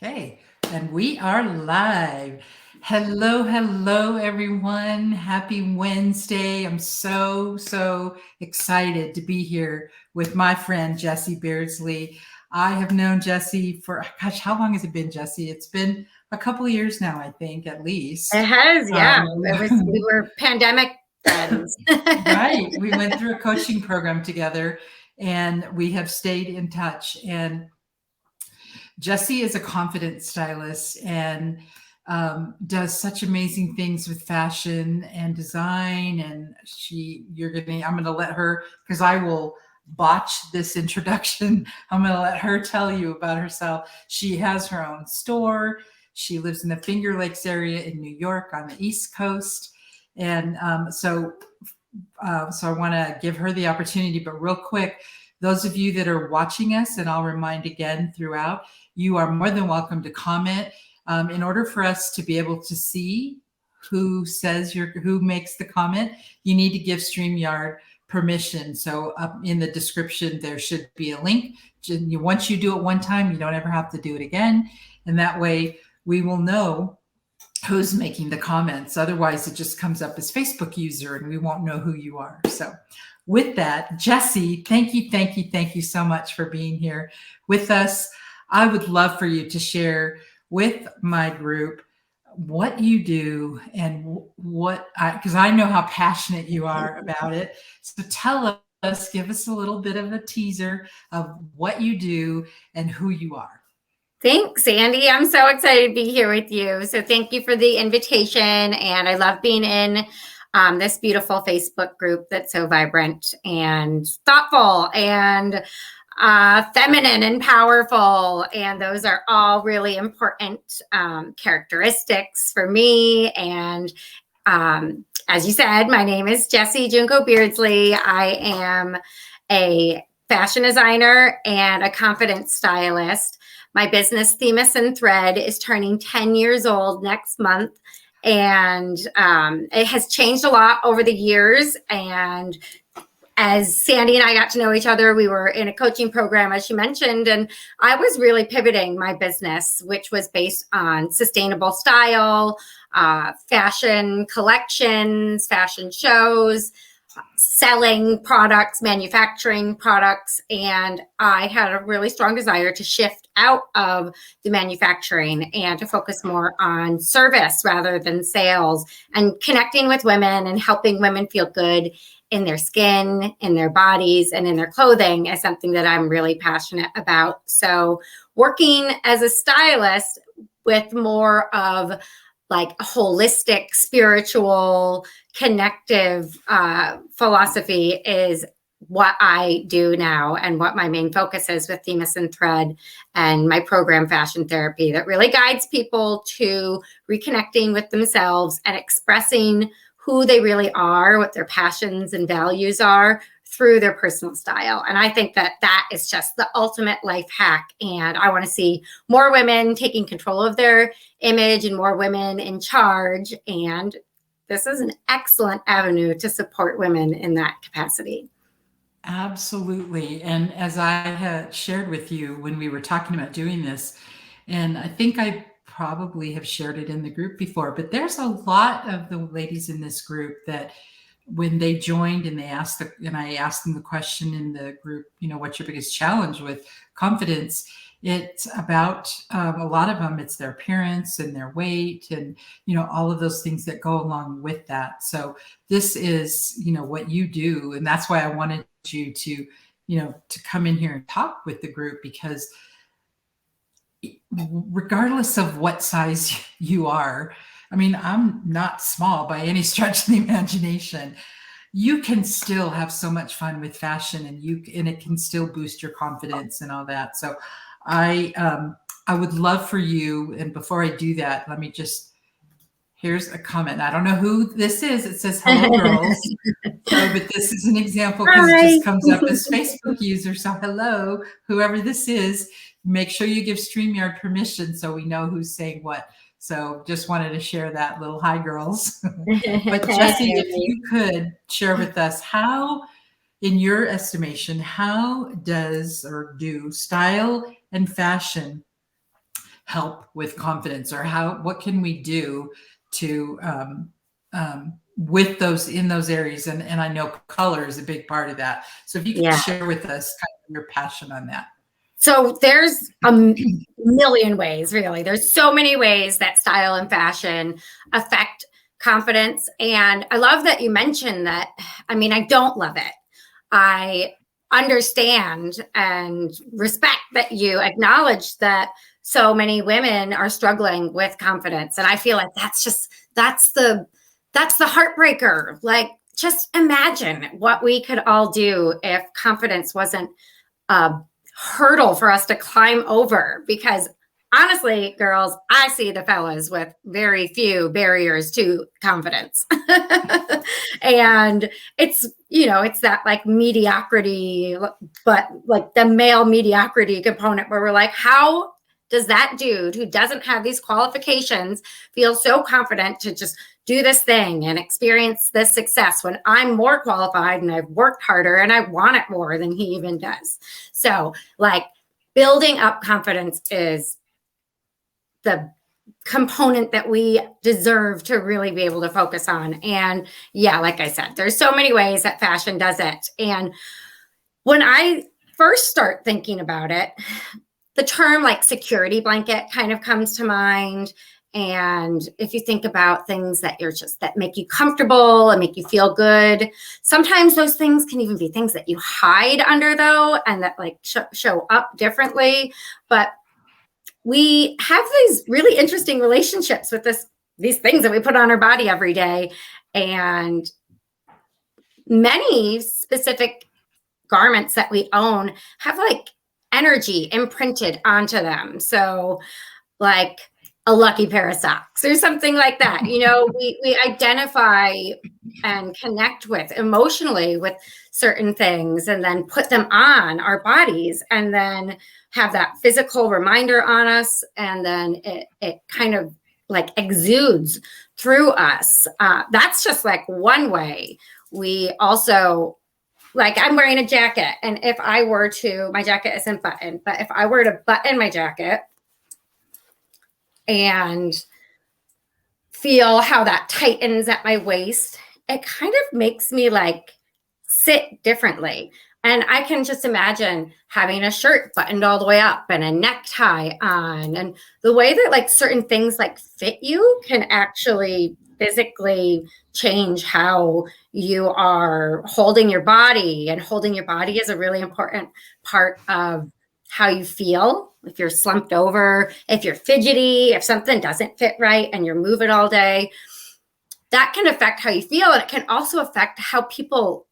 Okay, and we are live. Hello, everyone. Happy Wednesday. I'm so excited to be here with my friend, Jessie Beardsley. I have known Jessie for, gosh, how long has it been, Jessie? It's been a couple of years now, I think, at least. It has, yeah. We were pandemic friends. Right. We went through a coaching program together and we have stayed in touch. And Jessie is a confident stylist and does such amazing things with fashion and design. And I'm going to let her, because I will botch this introduction. I'm going to let her tell you about herself. She has her own store. She lives in the Finger Lakes area in New York on the East Coast. And so I want to give her the opportunity, but real quick, those of you that are watching us, and I'll remind again throughout, you are more than welcome to comment. In order for us to be able to see who makes the comment, you need to give StreamYard permission. So up in the description, there should be a link. Once you do it one time, you don't ever have to do it again. And that way we will know who's making the comments. Otherwise, it just comes up as Facebook user and we won't know who you are. So with that, Jessie, thank you so much for being here with us. I would love for you to share with my group what you do and because I know how passionate you are about it. So tell us, give us a little bit of a teaser of what you do and who you are. Thanks, Sandy. I'm so excited to be here with you. So thank you for the invitation. And I love being in this beautiful Facebook group that's so vibrant and thoughtful and feminine and powerful. And those are all really important characteristics for me. And as you said, my name is Jessie Junko Beardsley. I am a fashion designer and a confidence stylist. My business, themisandthread, is turning 10 years old next month. And it has changed a lot over the years. And as Sandy and I got to know each other, we were in a coaching program, as she mentioned, and I was really pivoting my business, which was based on sustainable style, fashion collections, fashion shows, selling products, manufacturing products. And I had a really strong desire to shift out of the manufacturing and to focus more on service rather than sales, and connecting with women and helping women feel good in their skin, in their bodies, and in their clothing is something that I'm really passionate about. So working as a stylist with more of like a holistic, spiritual, connective philosophy is what I do now and what my main focus is with themisandthread and my program Fashion Therapy that really guides people to reconnecting with themselves and expressing who they really are, what their passions and values are through their personal style. And I think that that is just the ultimate life hack. And I want to see more women taking control of their image and more women in charge. And this is an excellent avenue to support women in that capacity. Absolutely. And as I had shared with you when we were talking about doing this, and I think I probably have shared it in the group before, but there's a lot of the ladies in this group that when they joined and I asked them the question in the group, what's your biggest challenge with confidence? It's about a lot of them, it's their appearance and their weight and, all of those things that go along with that. So this is, what you do. And that's why I wanted you to, to come in here and talk with the group, because regardless of what size you are, I mean, I'm not small by any stretch of the imagination. You can still have so much fun with fashion, and it can still boost your confidence and all that. So I would love for you. And before I do that, here's a comment. I don't know who this is. It says, hello, girls. But this is an example because it just comes up as Facebook user. So hello, whoever this is, make sure you give StreamYard permission so we know who's saying what. So just wanted to share that little hi, girls. But Jessie, if you could share with us how, in your estimation, how do style and fashion help with confidence, or what can we do to with those in those areas? And I know color is a big part of that. So if you could share with us kind of your passion on that. So there's a million ways, really. There's so many ways that style and fashion affect confidence. And I love that you mentioned that. I mean, I don't love it. I understand and respect that you acknowledge that so many women are struggling with confidence. And I feel like that's the heartbreaker. Like, just imagine what we could all do if confidence wasn't a hurdle for us to climb over. Because honestly, girls, I see the fellas with very few barriers to confidence. And it's, it's that like mediocrity, but like the male mediocrity component where we're like, how does that dude who doesn't have these qualifications feel so confident to just do this thing and experience this success when I'm more qualified and I've worked harder and I want it more than he even does? So like, building up confidence is the component that we deserve to really be able to focus on. And yeah, like I said, there's so many ways that fashion does it. And when I first start thinking about it, the term like security blanket kind of comes to mind. And if you think about things that that make you comfortable and make you feel good, sometimes those things can even be things that you hide under though, and that like show up differently. But we have these really interesting relationships with these things that we put on our body every day. And many specific garments that we own have like energy imprinted onto them. So like a lucky pair of socks or something like that. We identify and connect with emotionally with certain things and then put them on our bodies and then have that physical reminder on us. And then it kind of like exudes through us. That's just like one way. We also, like, I'm wearing a jacket, and if I were to, my jacket isn't buttoned, but if I were to button my jacket and feel how that tightens at my waist, it kind of makes me like sit differently. And I can just imagine having a shirt buttoned all the way up and a necktie on, and the way that like certain things like fit you can actually physically change how you are holding your body. And holding your body is a really important part of how you feel. If you're slumped over, if you're fidgety, if something doesn't fit right and you're moving all day, that can affect how you feel. And it can also affect how people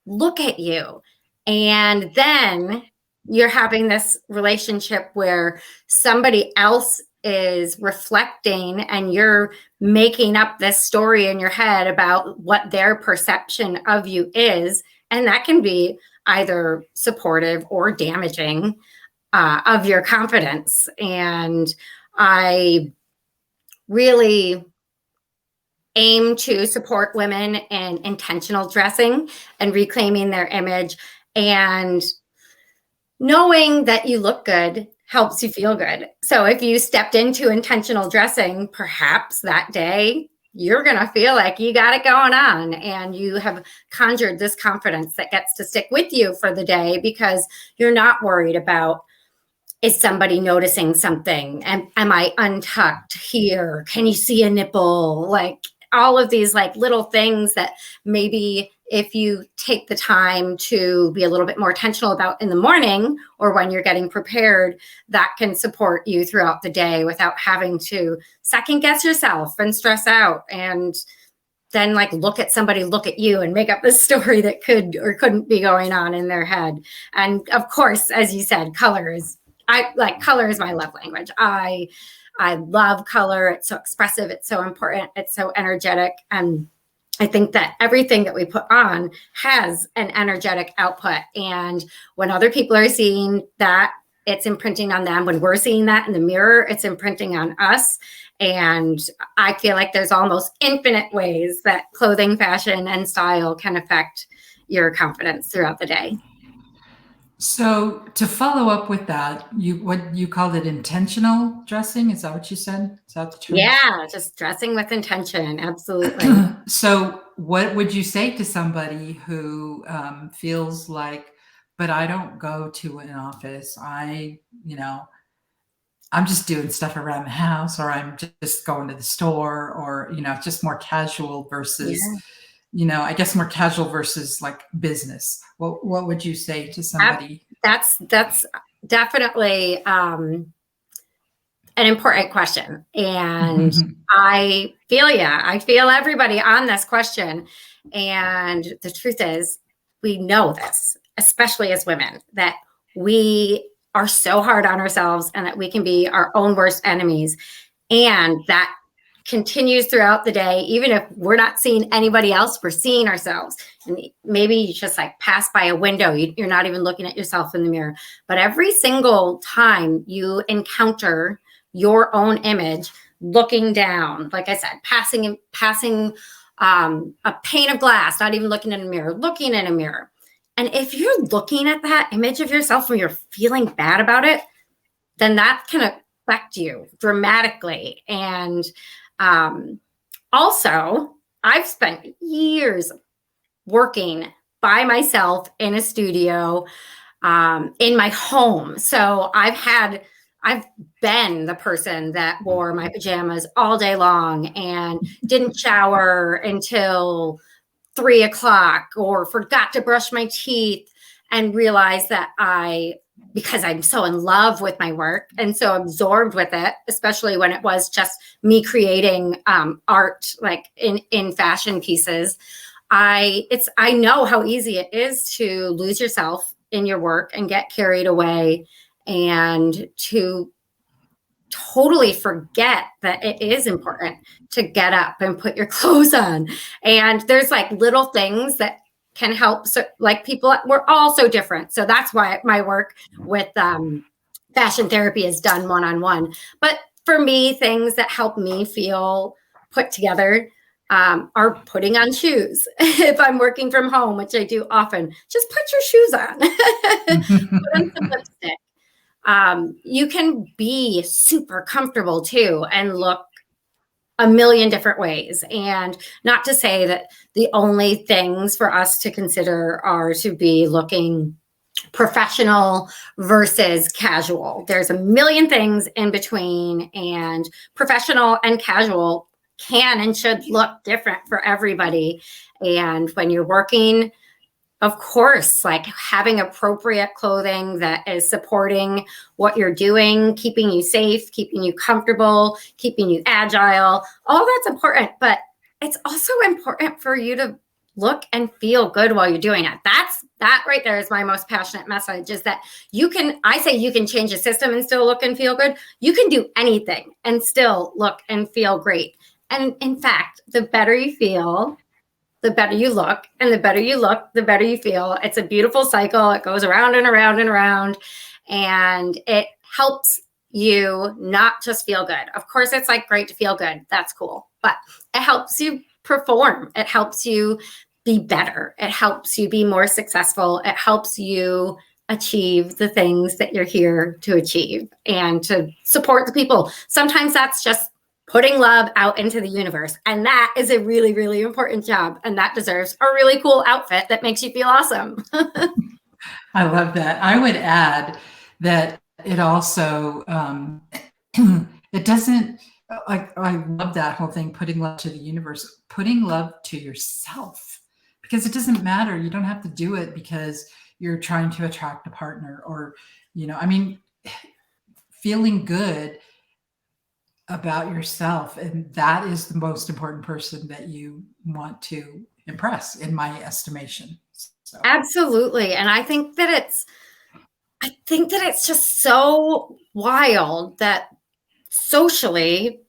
look at you. And then you're having this relationship where somebody else is reflecting and you're making up this story in your head about what their perception of you is. And that can be either supportive or damaging of your confidence. And I really aim to support women in intentional dressing and reclaiming their image. And knowing that you look good helps you feel good. So if you stepped into intentional dressing, perhaps that day you're going to feel like you got it going on and you have conjured this confidence that gets to stick with you for the day because you're not worried about, is somebody noticing something? And am I untucked here? Can you see a nipple? Like all of these like little things that maybe if you take the time to be a little bit more intentional about in the morning or when you're getting prepared, that can support you throughout the day without having to second guess yourself and stress out and then like look at you and make up this story that could or couldn't be going on in their head. And of course, as you said, color is my love language. I love color. It's so expressive. It's so important. It's so energetic. And I think that everything that we put on has an energetic output. And when other people are seeing that, it's imprinting on them. When we're seeing that in the mirror, it's imprinting on us. And I feel like there's almost infinite ways that clothing, fashion, and style can affect your confidence throughout the day. So to follow up with that, what you called it intentional dressing? Is that what you said? Is that the term? Yeah, just dressing with intention. Absolutely. So what would you say to somebody who feels like, but I don't go to an office. I'm just doing stuff around the house, or I'm just going to the store, or, just more casual versus, Yeah. I guess more casual versus like business. What would you say to Ab- somebody? That's definitely an important question. And I feel I feel everybody on this question. And the truth is, we know this, especially as women, that we are so hard on ourselves and that we can be our own worst enemies. And that continues throughout the day. Even if we're not seeing anybody else, we're seeing ourselves. And maybe you just like pass by a window, you're not even looking at yourself in the mirror. But every single time you encounter your own image, looking down, like I said, passing a pane of glass, not even looking in a mirror, looking in a mirror. And if you're looking at that image of yourself and you're feeling bad about it, then that can affect you dramatically. And also, I've spent years working by myself in a studio, in my home. So I've been the person that wore my pajamas all day long and didn't shower until 3 o'clock, or forgot to brush my teeth, and realized that because I'm so in love with my work and so absorbed with it, especially when it was just me creating art, like in fashion pieces. I know how easy it is to lose yourself in your work and get carried away, and to totally forget that it is important to get up and put your clothes on. And there's like little things that can help. So like we're all so different. So that's why my work with fashion therapy is done one-on-one. But for me, things that help me feel put together are putting on shoes. If I'm working from home, which I do often, just put your shoes on. Put on some lipstick. You can be super comfortable too and look a million different ways. And not to say that the only things for us to consider are to be looking professional versus casual. There's a million things in between, and professional and casual can and should look different for everybody. And when you're working, of course, like having appropriate clothing that is supporting what you're doing, keeping you safe, keeping you comfortable, keeping you agile, all that's important. But it's also important for you to look and feel good while you're doing it. That right there is my most passionate message, is that I say you can change a system and still look and feel good. You can do anything and still look and feel great. And in fact, the better you feel, the better you look, and the better you look, the better you feel. It's a beautiful cycle. It goes around and around and around, and it helps you not just feel good. Of course, it's like great to feel good. That's cool. But it helps you perform. It helps you be better. It helps you be more successful. It helps you achieve the things that you're here to achieve and to support the people. Sometimes that's just putting love out into the universe. And that is a really, really important job. And that deserves a really cool outfit that makes you feel awesome. I love that. I would add that it also, it doesn't, like, I love that whole thing, putting love to the universe, putting love to yourself, because it doesn't matter. You don't have to do it because you're trying to attract a partner, or, feeling good about yourself. And that is the most important person that you want to impress, in my estimation. So. Absolutely. And I think that it's just so wild that socially,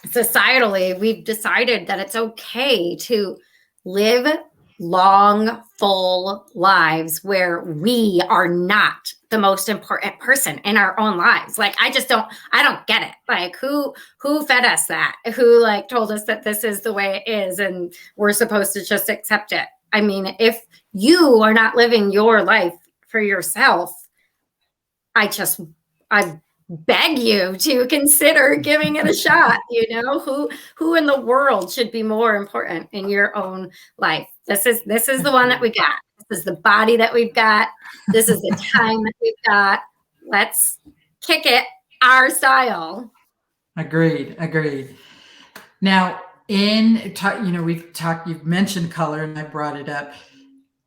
societally, we've decided that it's okay to live long, full lives where we are not the most important person in our own lives. Like, I don't get it. Like, who fed us that? Who like told us that this is the way it is and we're supposed to just accept it? I mean, if you are not living your life for yourself, I beg you to consider giving it a shot. You know, who in the world should be more important in your own life? This is the one that we got. This is the body that we've got. This is the time that we've got. Let's kick it our style. Agreed. Now, you've mentioned color, and I brought it up.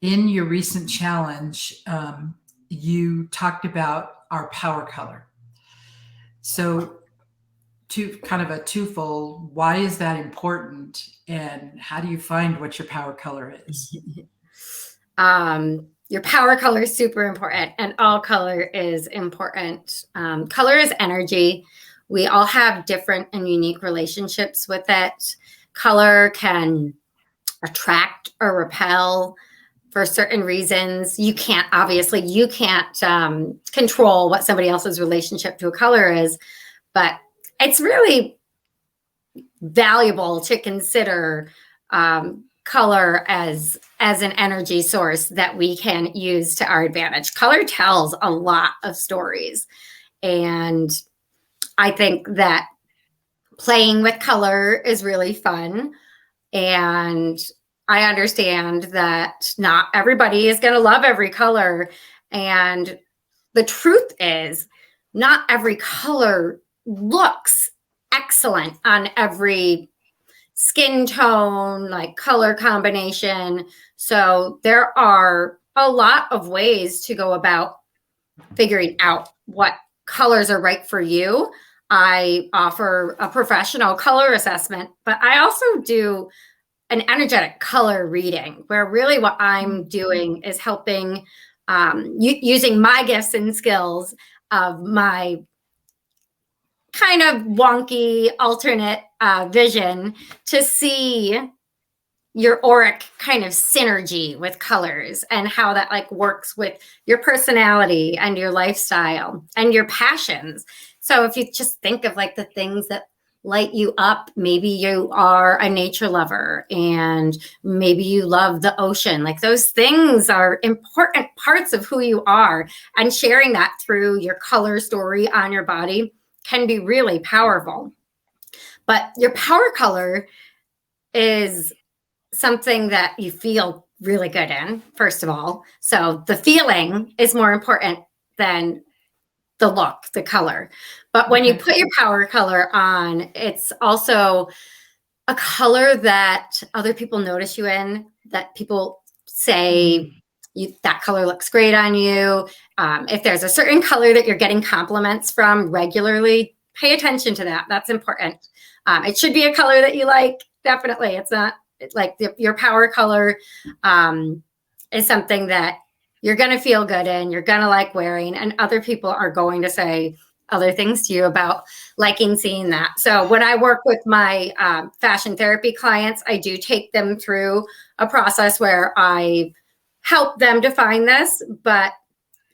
In your recent challenge, you talked about our power color. So, kind of a twofold, why is that important, and how do you find what your power color is? Your power color is super important, and all color is important. Color is energy. We all have different and unique relationships with it. Color can attract or repel for certain reasons. You can't control what somebody else's relationship to a color is, but it's really valuable to consider color as an energy source that we can use to our advantage. Color tells a lot of stories, and I think that playing with color is really fun. And I understand that not everybody is going to love every color. And the truth is, not every color looks excellent on every skin tone, like color combination. So there are a lot of ways to go about figuring out what colors are right for you. I offer a professional color assessment, but I also do an energetic color reading, where really what I'm doing is helping using my gifts and skills of my kind of wonky alternate vision to see your auric kind of synergy with colors and how that like works with your personality and your lifestyle and your passions. So if you just think of like the things that light you up, maybe you are a nature lover and maybe you love the ocean. Like those things are important parts of who you are, and sharing that through your color story on your body can be really powerful. But your power color is something that you feel really good in, first of all. So the feeling is more important than the look, the color. But when you put your power color on, it's also a color that other people notice you in, that people say that color looks great on you. If there's a certain color that you're getting compliments from regularly, pay attention to that. That's important. It should be a color that you like. Definitely. It's not like your power color is something that you're going to feel good in, you're going to like wearing, and other people are going to say other things to you about liking seeing that. So when I work with my fashion therapy clients, I do take them through a process where I help them define this. But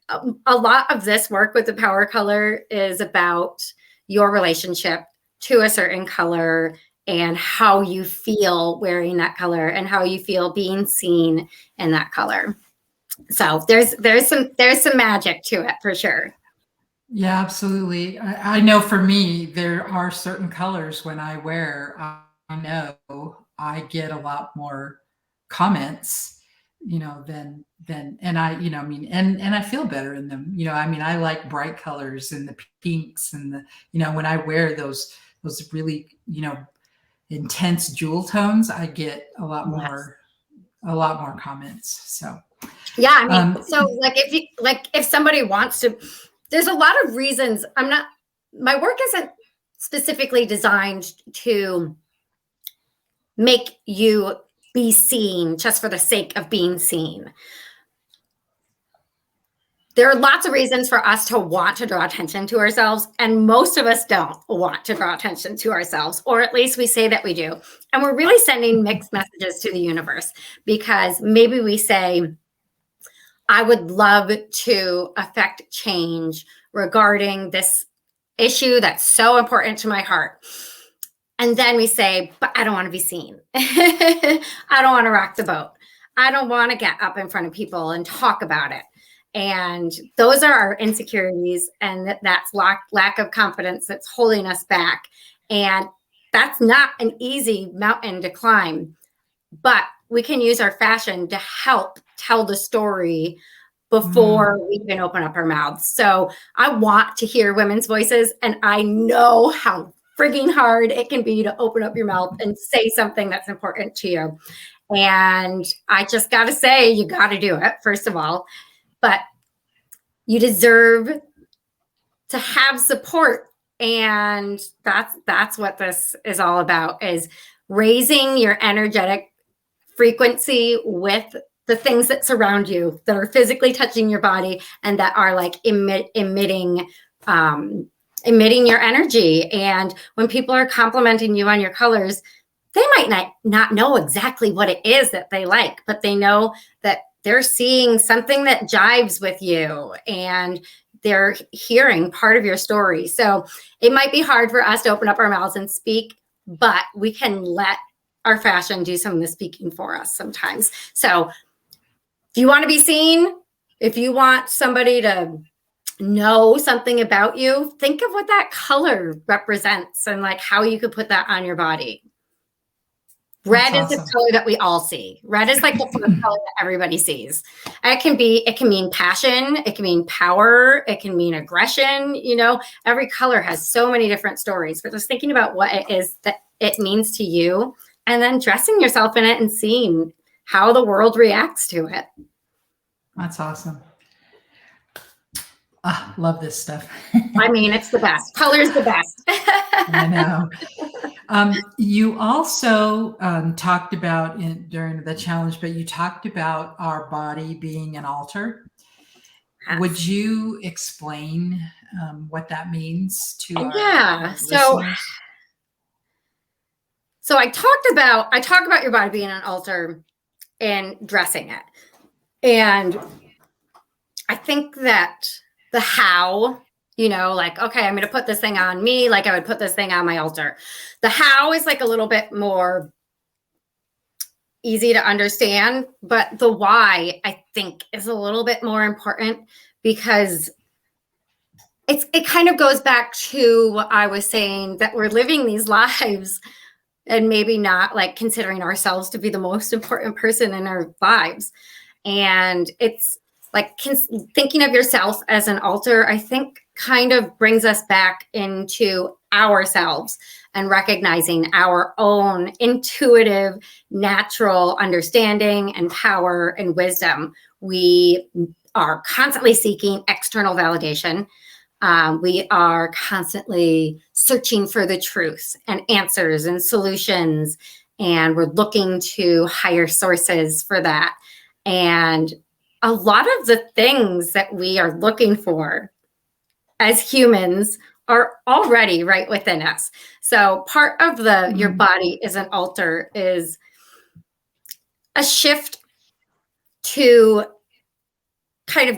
a lot of this work with the power color is about your relationship to a certain color and how you feel wearing that color and how you feel being seen in that color. So there's some magic to it for sure. Yeah, absolutely. I know for me, there are certain colors when I wear, I know I get a lot more comments, than, and and I feel better in them. I like bright colors and the pinks and when I wear those really, intense jewel tones, I get a lot more comments. So yeah, so like if somebody wants to, there's a lot of reasons. My work isn't specifically designed to make you be seen just for the sake of being seen. There are lots of reasons for us to want to draw attention to ourselves, and most of us don't want to draw attention to ourselves, or at least we say that we do. And we're really sending mixed messages to the universe, because maybe we say, I would love to affect change regarding this issue that's so important to my heart. And then we say, but I don't want to be seen. I don't want to rock the boat. I don't want to get up in front of people and talk about it. And those are our insecurities, and that's lack of confidence that's holding us back. And that's not an easy mountain to climb, but we can use our fashion to help tell the story before we can open up our mouths. So I want to hear women's voices, and I know how frigging hard it can be to open up your mouth and say something that's important to you. And I just got to say, you got to do it, first of all. But you deserve to have support. And that's what this is all about, is raising your energetic frequency with the things that surround you, that are physically touching your body and that are like emitting your energy. And when people are complimenting you on your colors, they might not know exactly what it is that they like, but they know that they're seeing something that jives with you and they're hearing part of your story. So it might be hard for us to open up our mouths and speak, but we can let our fashion do some of the speaking for us sometimes. So if you want to be seen, if you want somebody to know something about you, think of what that color represents and like how you could put that on your body. Red is the color that we all see. Red is like the first color that everybody sees. It can mean passion. It can mean power. It can mean aggression. You know, every color has so many different stories, but just thinking about what it is that it means to you and then dressing yourself in it and seeing how the world reacts to it. That's awesome. Love this stuff. I mean, it's the best. Color's the best. I know. You also talked about during the challenge, but you talked about our body being an altar. Yes. Would you explain what that means to our listeners? So I talk about your body being an altar and dressing it. And I think that the how, you know, like, okay, I'm going to put this thing on me, like I would put this thing on my altar. The how is like a little bit more easy to understand, but the why, I think, is a little bit more important, because it kind of goes back to what I was saying, that we're living these lives and maybe not like considering ourselves to be the most important person in our lives. And it's like thinking of yourself as an altar, I think, kind of brings us back into ourselves and recognizing our own intuitive, natural understanding and power and wisdom. We are constantly seeking external validation. We are constantly searching for the truth and answers and solutions, and we're looking to higher sources for that. And a lot of the things that we are looking for as humans are already right within us. So part of your body is an altar is a shift to kind of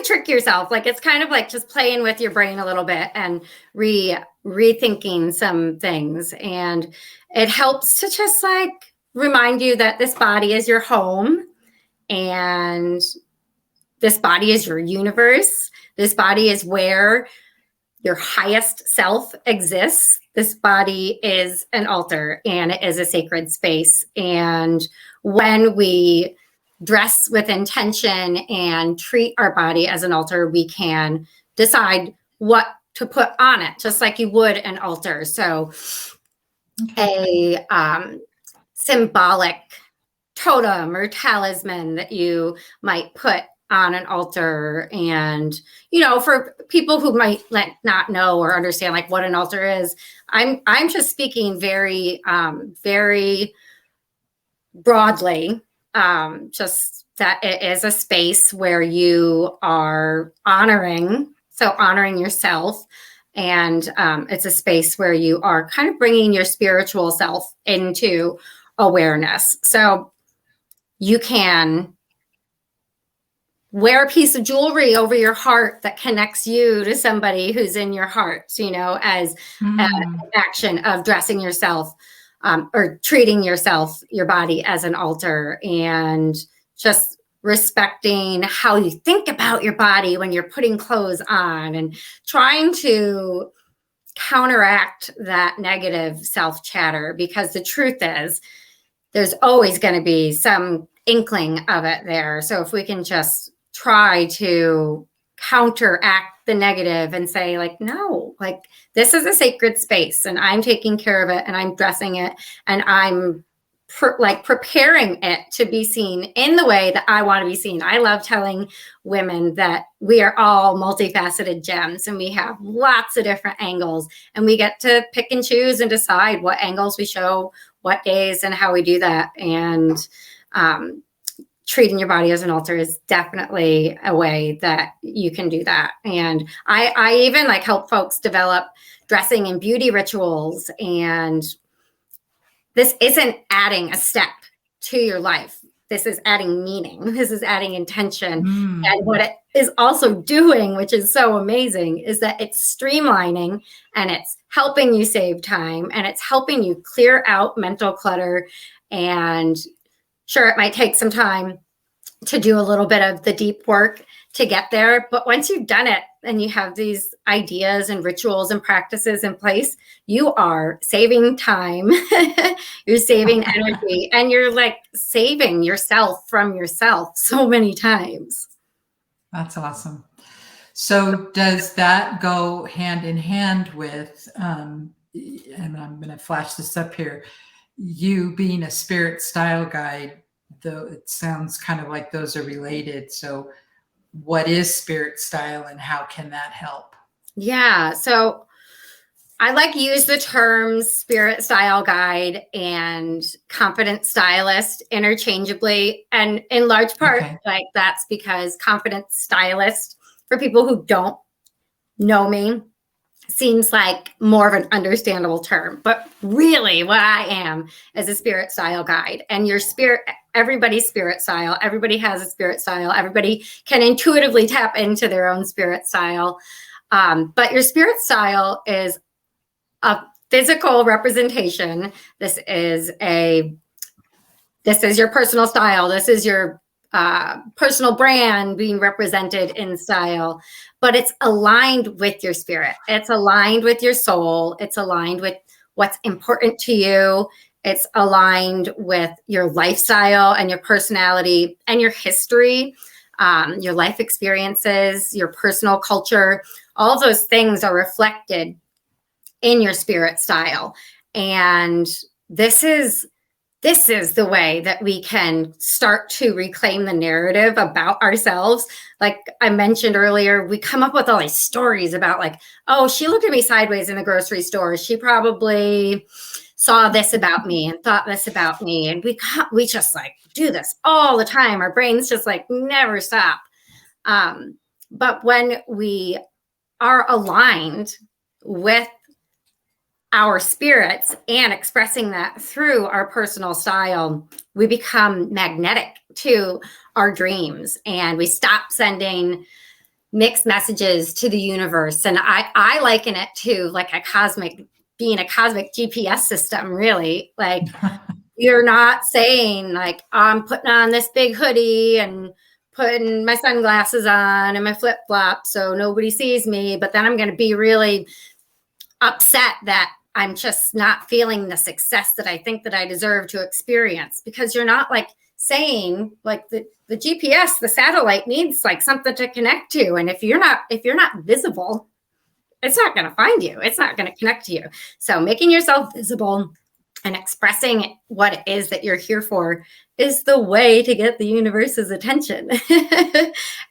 trick yourself. Like, it's kind of like just playing with your brain a little bit and rethinking some things. And it helps to just like remind you that this body is your home, and this body is your universe. This body is where your highest self exists. This body is an altar, and it is a sacred space. And when we dress with intention and treat our body as an altar, we can decide what to put on it, just like you would an altar. So a symbolic totem or talisman that you might put on an altar. And, you know, for people who might not know or understand like what an altar is, I'm just speaking very, very broadly, just that it is a space where you are honoring yourself. And it's a space where you are kind of bringing your spiritual self into awareness. So you can wear a piece of jewelry over your heart that connects you to somebody who's in your heart, you know, as an action of dressing yourself or treating yourself, your body, as an altar, and just respecting how you think about your body when you're putting clothes on, and trying to counteract that negative self-chatter, because the truth is there's always going to be some inkling of it there. So if we can just try to counteract the negative and say, like, no, like, this is a sacred space and I'm taking care of it and I'm dressing it and I'm preparing it to be seen in the way that I want to be seen. I love telling women that we are all multifaceted gems and we have lots of different angles, and we get to pick and choose and decide what angles we show, what days, and how we do that. And treating your body as an altar is definitely a way that you can do that. And I even like help folks develop dressing and beauty rituals. And this isn't adding a step to your life. This is adding meaning. This is adding intention. And what it is also doing, which is so amazing, is that it's streamlining and it's helping you save time and it's helping you clear out mental clutter. And sure, it might take some time to do a little bit of the deep work to get there. But once you've done it and you have these ideas and rituals and practices in place, you are saving time, you're saving energy, and you're like saving yourself from yourself so many times. That's awesome. So does that go hand in hand with, and I'm going to flash this up here, you being a spirit style guide, though it sounds kind of like those are related. So what is spirit style and how can that help? Yeah. So I like use the terms spirit style guide and confident stylist interchangeably. And in large part, like that's because confident stylist, for people who don't know me, seems like more of an understandable term, but really what I am is a spirit style guide. And your spirit, everybody's spirit style, everybody has a spirit style, everybody can intuitively tap into their own spirit style. But your spirit style is a physical representation. This is your personal style. This is your personal brand being represented in style, but it's aligned with your spirit. It's aligned with your soul. It's aligned with what's important to you. It's aligned with your lifestyle and your personality and your history, your life experiences, your personal culture. All those things are reflected in your spirit style. And this is the way that we can start to reclaim the narrative about ourselves. Like I mentioned earlier, we come up with all these stories about like, oh, she looked at me sideways in the grocery store. She probably saw this about me and thought this about me. And we just like do this all the time. Our brains just like never stop. But when we are aligned with our spirits and expressing that through our personal style, we become magnetic to our dreams and we stop sending mixed messages to the universe. And I liken it to like being a cosmic GPS system, really. Like you're not saying like, I'm putting on this big hoodie and putting my sunglasses on and my flip flops so nobody sees me, but then I'm going to be really upset that I'm just not feeling the success that I think that I deserve to experience, because you're not like saying like the GPS, the satellite needs like something to connect to. And if you're not visible, it's not going to find you. It's not going to connect to you. So making yourself visible and expressing what it is that you're here for is the way to get the universe's attention.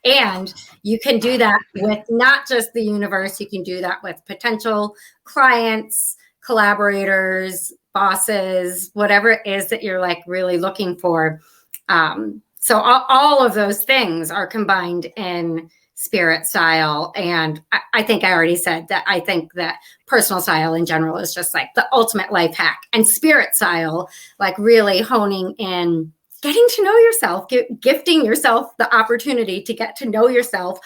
And you can do that with not just the universe, you can do that with potential clients, collaborators, bosses, whatever it is that you're like really looking for. So all of those things are combined in spirit style. And I think I already said that I think that personal style in general is just like the ultimate life hack, and spirit style, like really honing in, getting to know yourself, gifting yourself the opportunity to get to know yourself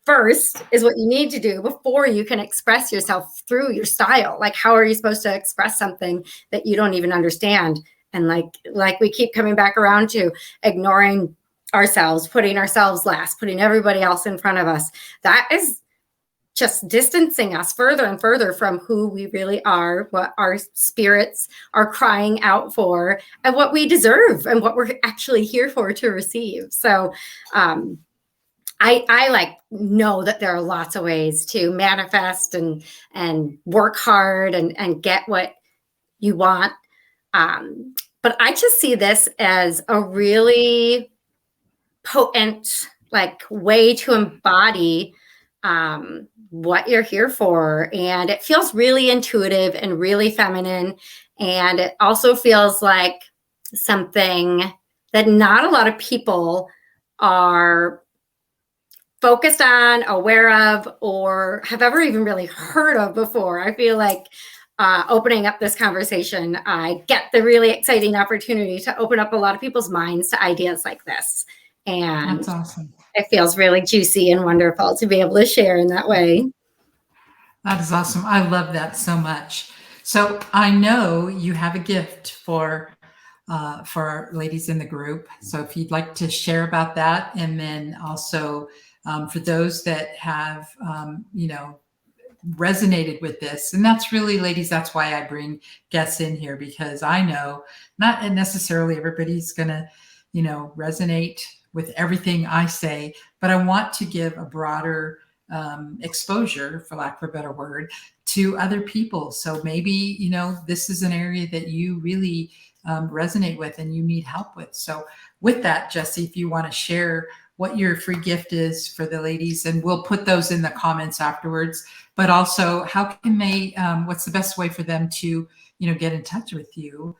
first is what you need to do before you can express yourself through your style. Like, how are you supposed to express something that you don't even understand? And like we keep coming back around to ignoring ourselves, putting ourselves last, putting everybody else in front of us. That is just distancing us further and further from who we really are, what our spirits are crying out for, and what we deserve and what we're actually here for to receive. So I like know that there are lots of ways to manifest and work hard and get what you want. But I just see this as a really potent like way to embody what you're here for. And it feels really intuitive and really feminine. And it also feels like something that not a lot of people are focused on, aware of, or have ever even really heard of before. I feel like opening up this conversation, I get the really exciting opportunity to open up a lot of people's minds to ideas like this. And that's awesome. It feels really juicy and wonderful to be able to share in that way. That is awesome. I love that so much. So I know you have a gift for our ladies in the group. So if you'd like to share about that, and then also for those that have, resonated with this. And that's really, ladies, that's why I bring guests in here, because I know not necessarily everybody's going to, resonate with everything I say, but I want to give a broader exposure, for lack of a better word, to other people. So maybe, this is an area that you really resonate with and you need help with. So with that, Jessie, if you want to share what your free gift is for the ladies, and we'll put those in the comments afterwards, but also how can they, what's the best way for them to, get in touch with you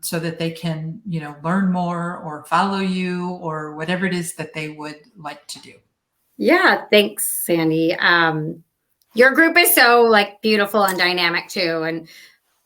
so that they can, learn more or follow you or whatever it is that they would like to do. Yeah, thanks, Sandy. Your group is so like beautiful and dynamic too. And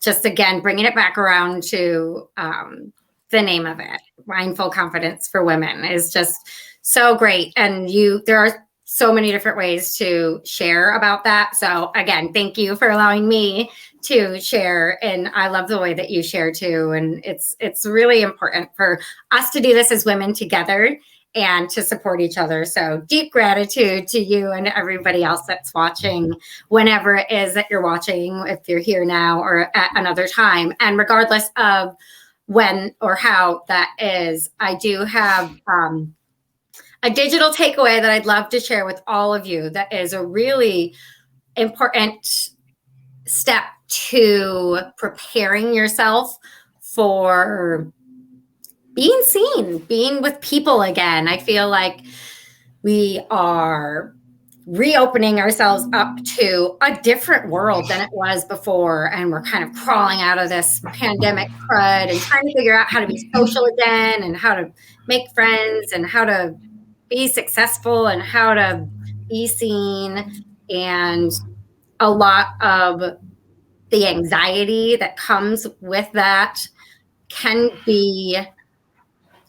just again, bringing it back around to the name of it, Mindful Confidence for Women, is just so great. And there are so many different ways to share about that. So again, thank you for allowing me to share. And I love the way that you share too. And it's really important for us to do this as women together and to support each other. So deep gratitude to you and everybody else that's watching, whenever it is that you're watching, if you're here now or at another time. And regardless of when or how that is, I do have a digital takeaway that I'd love to share with all of you that is a really important step to preparing yourself for being seen, being with people again. I feel like we are reopening ourselves up to a different world than it was before. And we're kind of crawling out of this pandemic crud and trying to figure out how to be social again and how to make friends and how to be successful and how to be seen. And a lot of the anxiety that comes with that can be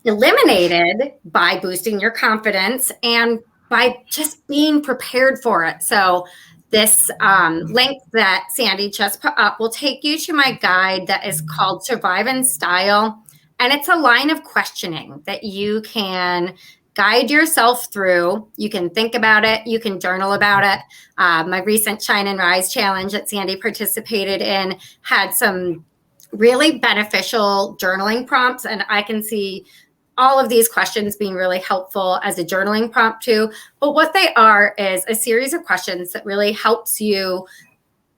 eliminated by boosting your confidence and by just being prepared for it. So this link that Sandy just put up will take you to my guide that is called Survive in Style. And it's a line of questioning that you can guide yourself through. You can think about it. You can journal about it. My recent Shine and Rise challenge that Sandy participated in had some really beneficial journaling prompts. And I can see all of these questions being really helpful as a journaling prompt too. But what they are is a series of questions that really helps you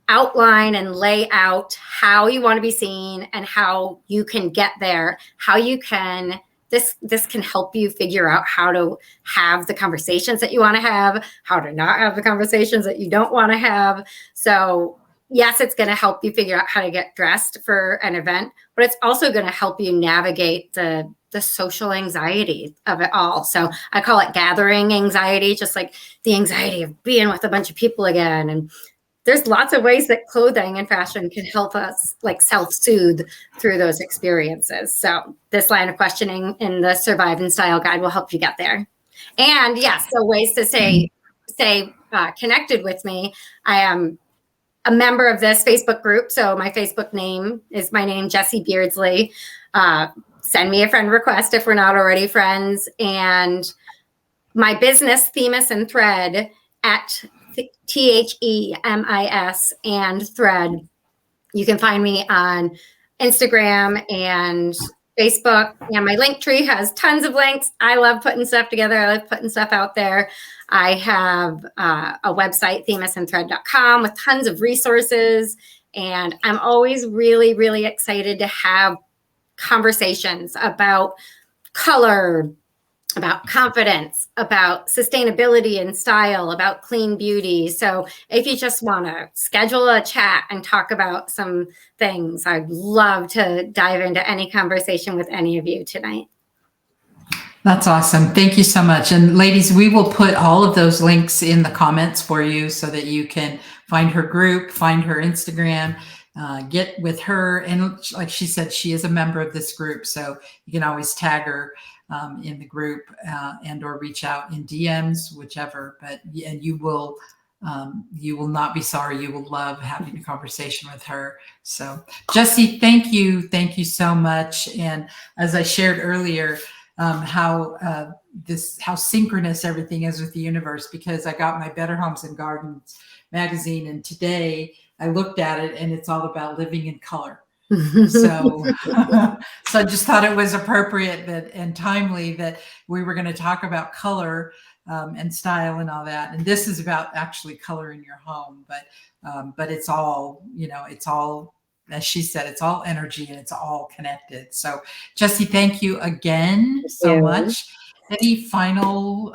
outline and lay out how you want to be seen and how you can get there, how you can, this can help you figure out how to have the conversations that you want to have, how to not have the conversations that you don't want to have. So yes, it's going to help you figure out how to get dressed for an event, but it's also going to help you navigate the social anxiety of it all. So I call it gathering anxiety, just like the anxiety of being with a bunch of people again. And there's lots of ways that clothing and fashion can help us like self-soothe through those experiences. So this line of questioning in the Survive in Style guide will help you get there. And yes, so ways to stay connected with me. I am a member of this Facebook group. So my Facebook name is my name, Jessie Beardsley. send me a friend request if we're not already friends. And my business, Themis and Thread, at THEMIS and Thread. You can find me on Instagram and Facebook, and my link tree has tons of links. I love putting stuff together. I love putting stuff out there. I have a website, themisandthread.com, with tons of resources. And I'm always really, really excited to have conversations about color, about confidence, about sustainability and style, about clean beauty. So if you just want to schedule a chat and talk about some things, I'd love to dive into any conversation with any of you tonight. That's awesome. Thank you so much. And ladies, we will put all of those links in the comments for you so that you can find her group, find her Instagram, get with her. And like she said, she is a member of this group, so you can always tag her in the group and or reach out in DMs, whichever. But and you will not be sorry. You will love having a conversation with her. So Jessie, thank you so much. And as I shared earlier, how synchronous everything is with the universe, because I got my Better Homes and Gardens magazine, and today I looked at it and it's all about living in color. So I just thought it was appropriate and timely that we were going to talk about color and style and all that. And this is about actually color in your home, but it's all, it's all, as she said, it's all energy and it's all connected. So Jessie, thank you again so much. Any final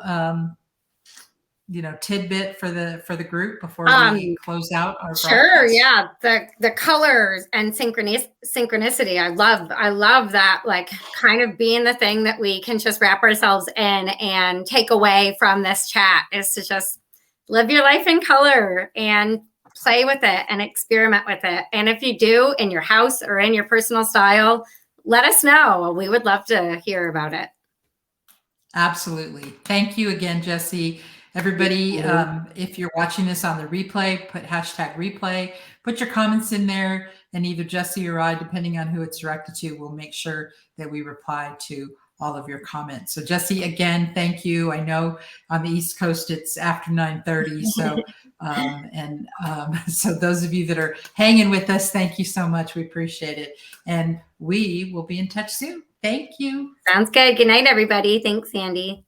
tidbit for the group before we close out our sure broadcast? Yeah, the colors and synchronicity, I love that, like, kind of being the thing that we can just wrap ourselves in and take away from this chat is to just live your life in color and play with it and experiment with it. And if you do in your house or in your personal style, let us know. We would love to hear about it. Absolutely. Thank you again, Jessie. Everybody, if you're watching this on the replay, put #replay, put your comments in there, and either Jessie or I, depending on who it's directed to, will make sure that we reply to all of your comments. So Jessie, again, thank you. I know on the East Coast it's after 9:30, so so those of you that are hanging with us, thank you so much. We appreciate it, and we will be in touch soon. Thank you. Sounds good. Good night, everybody. Thanks, Sandy.